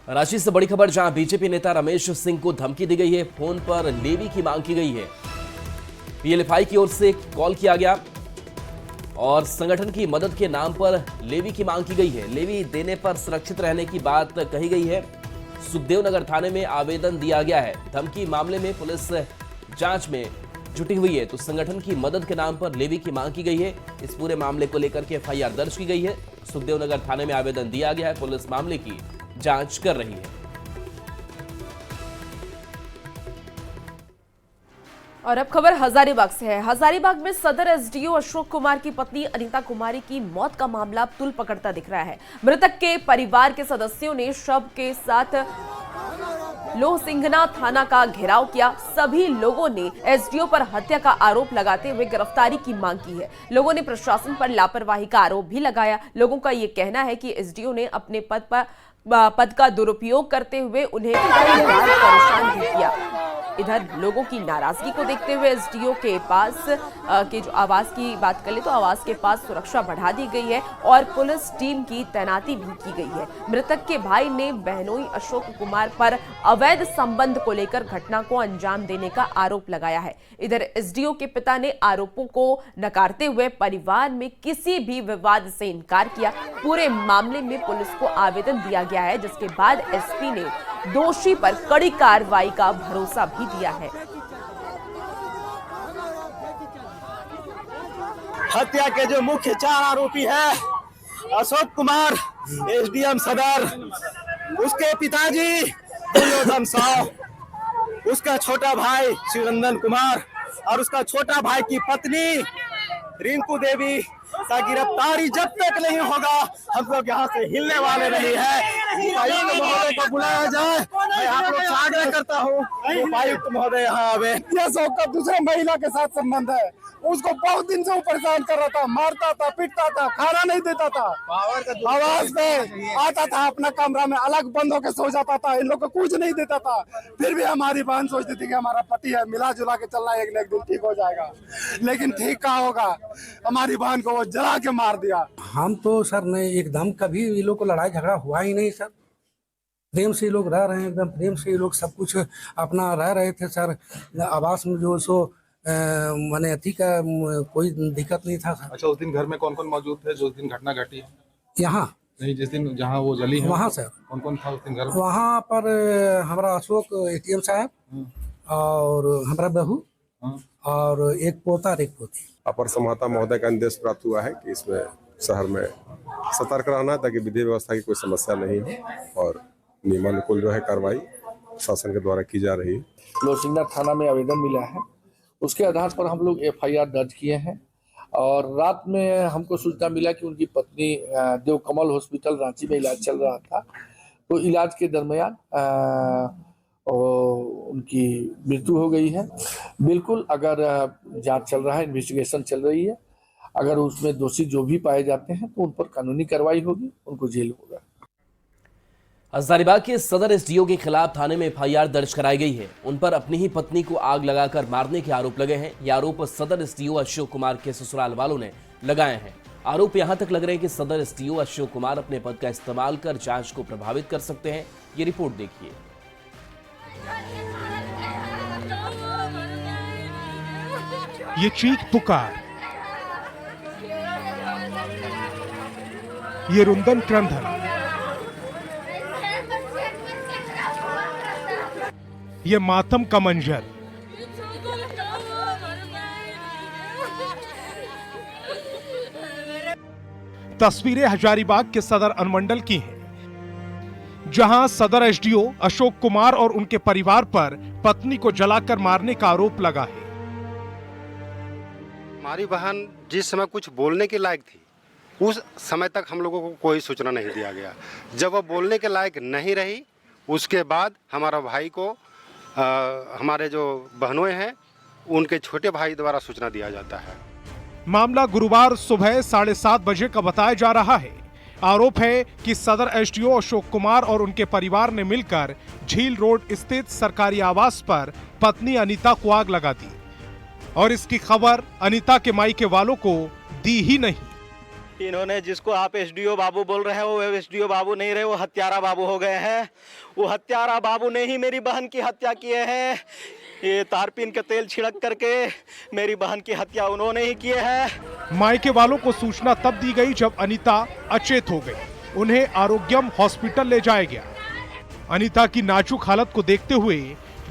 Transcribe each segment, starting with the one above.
रांची से बड़ी खबर, जहां बीजेपी नेता रमेश सिंह को धमकी दी गई है। फोन पर लेवी की मांग की गई है। पीएलएफआई की ओर से कॉल किया गया और संगठन की मदद के नाम पर लेवी की मांग की गई है। लेवी देने पर सुरक्षित रहने की बात कही गई है। सुखदेव नगर थाने में आवेदन दिया गया है। धमकी मामले में पुलिस जांच में जुटी हुई है, तो संगठन की मदद के नाम पर लेवी की मांग की गई है। इस पूरे मामले को लेकर के एफआईआर दर्ज की गई है। सुखदेव नगर थाने में आवेदन दिया गया है। पुलिस मामले की जांच कर रही है। और अब खबर हजारीबाग से है। हजारीबाग में सदर एसडीओ अशोक कुमार की पत्नी अनीता कुमारी की मौत का मामला तुल पकड़ता दिख रहा है। मृतक के परिवार के सदस्यों ने शव के साथ लोहसिंघना थाना का घेराव किया। सभी लोगों ने एसडीओ पर हत्या का आरोप लगाते हुए गिरफ्तारी की मांग की है। लोगों ने प्रशासन पर लापरवाही का आरोप भी लगाया। लोगों का यह कहना है कि एसडीओ ने अपने पद का दुरुपयोग करते हुए उन्हें कई बार परेशान भी किया। इधर लोगों की नाराजगी को देखते हुए एसडीओ के पास के जो आवास की बात कर ले तो आवास के पास सुरक्षा बढ़ा दी गई है और पुलिस टीम की तैनाती भी की गई है। मृतक के भाई ने बहनोई अशोक कुमार पर अवैध संबंध को लेकर घटना को अंजाम देने का आरोप लगाया है। इधर एसडीओ के पिता ने आरोपों को नकारते हुए परिवार में किसी भी विवाद से इनकार किया। पूरे मामले में पुलिस को आवेदन दिया गया है, जिसके बाद एसपी ने दोषी पर कड़ी कार्रवाई का भरोसा भी दिया है। हत्या के जो मुख्य 4 आरोपी है अशोक कुमार एसडीएम सदर, उसके पिताजी दुर्योधन साव, उसका छोटा भाई श्रीरंजन कुमार और उसका छोटा भाई की पत्नी रिंकू देवी का गिरफ्तारी जब तक नहीं होगा हम लोग यहाँ से हिलने वाले नहीं है। उपायुक्त महोदय को बुलाया जाए। मैं आप लोग से आग्रह करता हूँ उपायुक्त महोदय यहाँ आवे। अशोक का दूसरे महिला के साथ संबंध है। उसको बहुत दिन से वो परेशान कर रहा था, मारता था, पीटता था, खाना नहीं देता था, आवाज पे आता था, अपना कमरा में अलग बंद होकर सो जाता था, इन लोग को कुछ नहीं देता था। फिर भी हमारी बहन सोचती थी कि हमारा पति है, मिला जुला के चलना, एक न एक दिन ठीक हो जाएगा। लेकिन ठीक कहाँ होगा, हमारी बहन को वो जला के मार दिया। हम तो सर नहीं, एकदम कभी ये लोग को लड़ाई झगड़ा हुआ ही नहीं सर। प्रेम से ये लोग रह रहे हैं, एकदम प्रेम से ये लोग सब कुछ अपना रह रहे थे सर। आवास में जो सो मैंने अति का कोई दिक्कत नहीं था सर। अच्छा, उस दिन घर में कौन कौन मौजूद थे जो उस दिन घटना घटी? यहाँ नहीं, जिस दिन जहाँ वो जली है वहाँ सर कौन कौन था उस दिन घर में? वहाँ पर हमारा अशोक एटीएम साहब और हमारा बहू और एक पोता और एक पोती। अपर समाहर्ता महोदय का निर्देश प्राप्त हुआ है कि इसमें शहर में सतर्क रहना है ताकि विधि व्यवस्था की कोई समस्या नहीं हो और नियमानुकूल जो है कार्रवाई शासन के द्वारा की जा रही है। लोहसिंघना थाना में आवेदन मिला है, उसके आधार पर हम लोग एफआईआर दर्ज किए हैं। और रात में हमको सूचना मिला कि उनकी पत्नी देवकमल हॉस्पिटल रांची में इलाज चल रहा था, तो इलाज के दरमियान उनकी मृत्यु हो गई है। बिल्कुल, अगर जांच चल रहा है, इन्वेस्टिगेशन चल रही है, अगर उसमें दोषी जो भी पाए जाते हैं तो उन पर कानूनी कार्रवाई होगी, उनको जेल होगा। हजारीबाग के सदर एसडीओ के खिलाफ थाने में एफआईआर दर्ज कराई गई है। उन पर अपनी ही पत्नी को आग लगाकर मारने के आरोप लगे हैं। ये आरोप सदर एसडीओ अशोक कुमार के ससुराल वालों ने लगाए हैं। आरोप यहां तक लग रहे हैं कि सदर एसडीओ अशोक कुमार अपने पद का इस्तेमाल कर जांच को प्रभावित कर सकते हैं। ये रिपोर्ट देखिए। ये चीख पुकार, ये रुंदन क्रंदन, ये मातम का मंजर, तस्वीरें हजारीबाग के सदर अनुमंडल की हैं, जहां सदर एसडीओ अशोक कुमार और उनके परिवार पर पत्नी को जलाकर मारने का आरोप लगा है। हमारी बहन जिस समय कुछ बोलने के लायक थी, उस समय तक हम लोगों को कोई सूचना नहीं दिया गया। जब वह बोलने के लायक नहीं रही, उसके बाद हमारा भाई को हमारे जो बहनों हैं उनके छोटे भाई द्वारा सूचना दिया जाता है। मामला गुरुवार सुबह 7:30 बजे का बताया जा रहा है। आरोप है कि सदर एसडीओ अशोक कुमार और उनके परिवार ने मिलकर झील रोड स्थित सरकारी आवास पर पत्नी अनीता को आग लगा दी और इसकी खबर अनीता के मायके वालों को दी ही नहीं। इन्होंने जिसको आप एसडीओ बाबू बोल रहे हैं वो एसडीओ बाबू नहीं रहे, वो हत्यारा बाबू हो गए हैं। वो हत्यारा बाबू ने ही मेरी बहन की हत्या किए हैं। ये तारपीन का तेल छिड़क करके मेरी बहन की हत्या उन्होंने ही किए हैं। मायके वालों को सूचना तब दी गई जब अनीता अचेत हो गई। उन्हें आरोग्यम हॉस्पिटल ले जाया गया। अनीता की नाजुक हालत को देखते हुए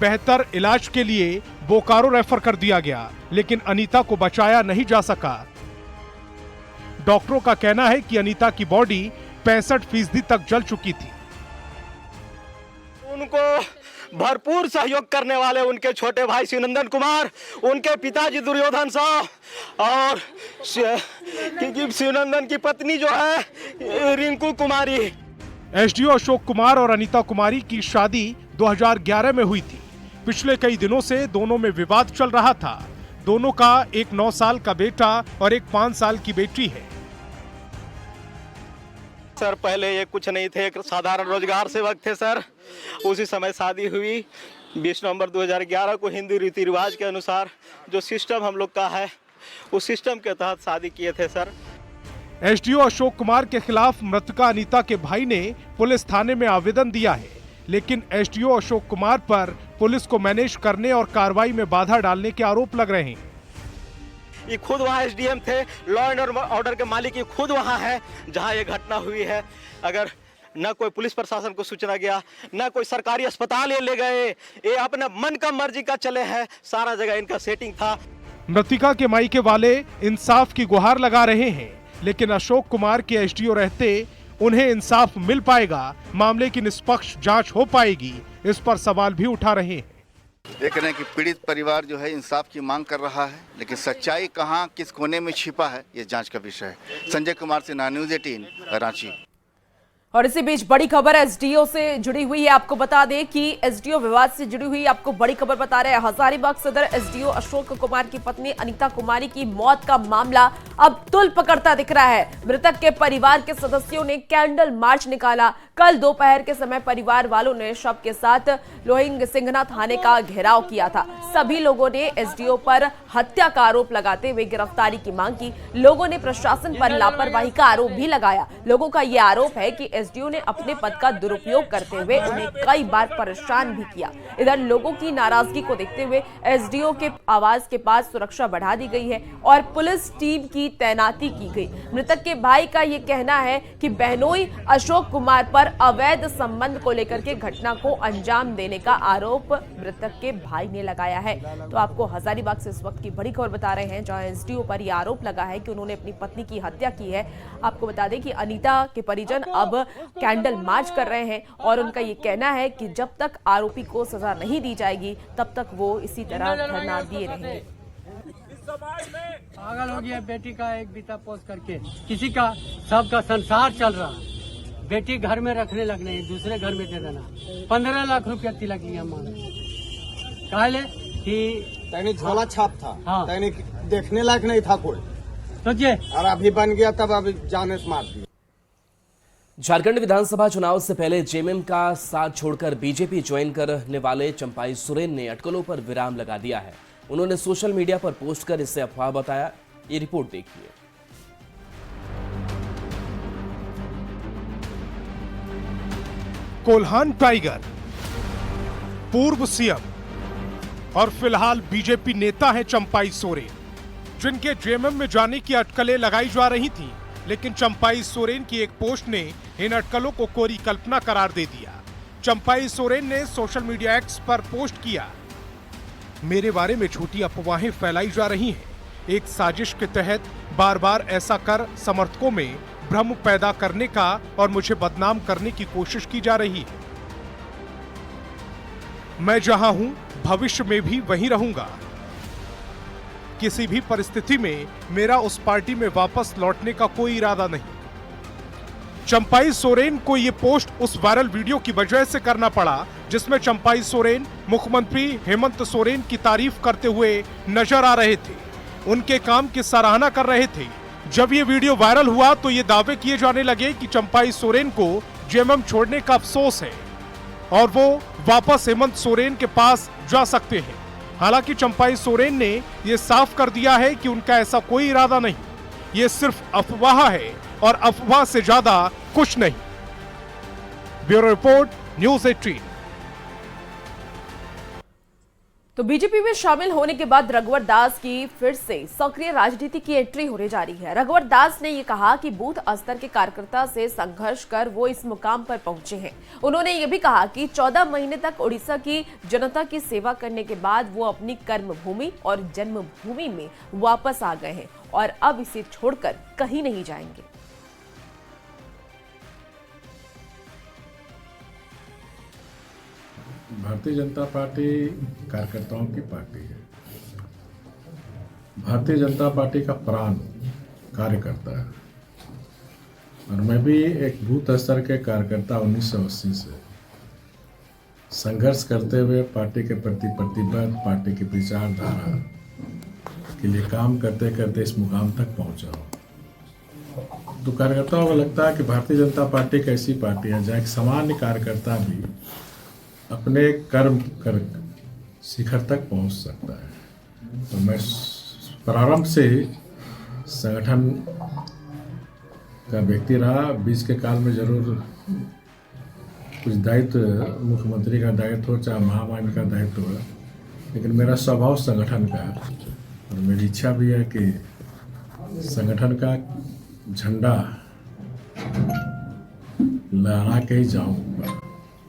बेहतर इलाज के लिए बोकारो रेफर कर दिया गया, लेकिन अनीता को बचाया नहीं जा सका। डॉक्टरों का कहना है कि अनीता की बॉडी 65% तक जल चुकी थी। उनको भरपूर सहयोग करने वाले उनके छोटे भाई शिवनंदन कुमार, उनके पिताजी दुर्योधन साहब और शिवनंदन की पत्नी जो है रिंकू कुमारी। एसडीओ अशोक कुमार और अनीता कुमारी की शादी 2011 में हुई थी। पिछले कई दिनों से दोनों में विवाद चल रहा था। दोनों का एक 9 साल का बेटा और एक 5 साल की बेटी है। सर पहले ये कुछ नहीं थे, एक साधारण रोजगार सेवक थे सर। उसी समय शादी हुई 20 नवंबर 2011 को हिंदू रीति रिवाज के अनुसार जो सिस्टम हम लोग का है उस सिस्टम के तहत शादी किए थे सर। एसडीओ अशोक कुमार के खिलाफ मृतका अनीता के भाई ने पुलिस थाने में आवेदन दिया है, लेकिन एसडीओ अशोक कुमार पर पुलिस को मैनेज करने और कार्रवाई में बाधा डालने के आरोप लग रहे हैं। ये खुद वहाँ एसडीएम थे, लॉ एंड ऑर्डर के मालिक ये खुद वहाँ है जहाँ ये घटना हुई है। अगर न कोई पुलिस प्रशासन को सूचना गया, न कोई सरकारी अस्पताल ये ले गए, ये अपने मन का मर्जी का चले हैं, सारा जगह इनका सेटिंग था। मृतिका के मायके वाले इंसाफ की गुहार लगा रहे हैं, लेकिन अशोक कुमार के एसडीओ रहते उन्हें इंसाफ मिल पाएगा, मामले की निष्पक्ष जांच हो पाएगी, इस पर सवाल भी उठा रहे हैं। देख रहे हैं कि पीड़ित परिवार जो है इंसाफ की मांग कर रहा है, लेकिन सच्चाई कहां किस कोने में छिपा है ये जांच का विषय है। संजय कुमार सिन्हा, न्यूज़ 18 रांची। और इसी बीच बड़ी खबर एसडीओ से जुड़ी हुई है। आपको बता दें कि एसडीओ विवाद से जुड़ी हुई आपको बड़ी खबर बता रहे हैं। हजारीबाग सदर एसडीओ अशोक कुमार की पत्नी अनीता कुमारी की मौत का मामला अब तुल पकड़ता दिख रहा है। मृतक के परिवार के सदस्यों ने कैंडल मार्च निकाला। कल दोपहर के समय परिवार वालों ने शव के साथ लोहिंग सिंघना थाने का घेराव किया था। सभी लोगों ने एसडीओ पर हत्या का आरोप लगाते हुए गिरफ्तारी की मांग की। लोगों ने प्रशासन पर लापरवाही का आरोप भी लगाया। लोगों का यह आरोप है कि एसडीओ ने अपने पद का दुरुपयोग करते हुए उन्हें कई बार परेशान भी किया। इधर लोगों की नाराजगी को देखते हुए एसडीओ के आवास के पास सुरक्षा बढ़ा दी गई है और पुलिस टीम की तैनाती की गई। मृतक के भाई का यह कहना है कि बहनोई अशोक कुमार पर अवैध संबंध को लेकर के घटना को अंजाम देने का आरोप मृतक के भाई ने लगाया है। तो आपको हजारीबाग से इस वक्त की बड़ी खबर बता रहे हैं, जहां एसडीओ पर यह आरोप लगा है कि उन्होंने अपनी पत्नी की हत्या की है। आपको बता दें कि अनीता के परिजन अब कैंडल मार्च कर रहे हैं और उनका ये कहना है कि जब तक आरोपी को सजा नहीं दी जाएगी तब तक वो इसी तरह धरना दिए रहेंगे। पागल हो गया, बेटी का एक बीता पोस्ट करके किसी का सबका संसार चल रहा। बेटी घर में रखने लगने, दूसरे घर में दे देना। 15 लाख रुपया तिलक लिया मांग कहले कि झोला छाप था। हाँ। देखने लायक नहीं था कोई, सोचिए, और अभी बन गया तब अभी जाने से मार दिया। झारखंड विधानसभा चुनाव से पहले जेएमएम का साथ छोड़कर बीजेपी ज्वाइन करने वाले चंपाई सोरेन ने अटकलों पर विराम लगा दिया है। उन्होंने सोशल मीडिया पर पोस्ट कर इसे अफवाह बताया। ये रिपोर्ट देखिए। कोल्हान टाइगर पूर्व सीएम और फिलहाल बीजेपी नेता हैं चंपाई सोरेन, जिनके जेएमएम में जाने की अटकलें लगाई जा रही थीं, लेकिन चंपाई सोरेन की एक पोस्ट ने इन अटकलों को कोरी कल्पना करार दे दिया। चंपाई सोरेन ने सोशल मीडिया एक्स पर पोस्ट किया, मेरे बारे में झूठी अफवाहें फैलाई जा रही हैं। एक साजिश के तहत बार बार ऐसा कर समर्थकों में भ्रम पैदा करने का और मुझे बदनाम करने की कोशिश की जा रही है। मैं जहां हूं भविष्य में भी वहीं रहूंगा। किसी भी परिस्थिति में मेरा उस पार्टी में वापस लौटने का कोई इरादा नहीं। चंपाई सोरेन को यह पोस्ट उस वायरल वीडियो की वजह से करना पड़ा जिसमें चंपाई सोरेन मुख्यमंत्री हेमंत सोरेन की तारीफ करते हुए नजर आ रहे थे, उनके काम की सराहना कर रहे थे। जब ये वीडियो वायरल हुआ तो ये दावे किए जाने लगे कि चंपाई सोरेन को जेएमएम छोड़ने का अफसोस है और वो वापस हेमंत सोरेन के पास जा सकते हैं। हालांकि चंपाई सोरेन ने यह साफ कर दिया है कि उनका ऐसा कोई इरादा नहीं। ये सिर्फ अफवाह है और अफवाह से ज्यादा कुछ नहीं। Bureau report, news 18। तो बीजेपी में शामिल होने के बाद रघुवर दास की फिर से सक्रिय राजनीति की एंट्री होने जा रही है। रघुवर दास ने ये कहा कि बूथ स्तर के कार्यकर्ता से संघर्ष कर वो इस मुकाम पर पहुंचे हैं। उन्होंने ये भी कहा कि 14 महीने तक उड़ीसा की जनता की सेवा करने के बाद वो अपनी कर्मभूमि और जन्मभूमि में वापस आ गए हैं और अब इसे छोड़कर कहीं नहीं जाएंगे। भारतीय जनता पार्टी कार्यकर्ताओं की पार्टी है। भारतीय जनता पार्टी का प्राण कार्यकर्ता है और मैं भी एक बूथ स्तर के कार्यकर्ता 1980 से संघर्ष करते हुए पार्टी के प्रति प्रतिबद्ध, पार्टी की विचारधारा के लिए काम करते करते इस मुकाम तक पहुंचा हूँ। तो कार्यकर्ताओं को लगता है कि भारतीय जनता पार्टी एक ऐसी पार्टी है जहाँ एक सामान्य कार्यकर्ता भी अपने कर्म कर शिखर तक पहुंच सकता है। तो मैं प्रारंभ से ही संगठन का व्यक्ति रहा। बीच के काल में जरूर कुछ दायित्व, मुख्यमंत्री का दायित्व हो चाहे महामहिम का दायित्व हो, लेकिन मेरा स्वभाव संगठन का है और मेरी इच्छा भी है कि संगठन का झंडा लहरा के ही जाऊँ।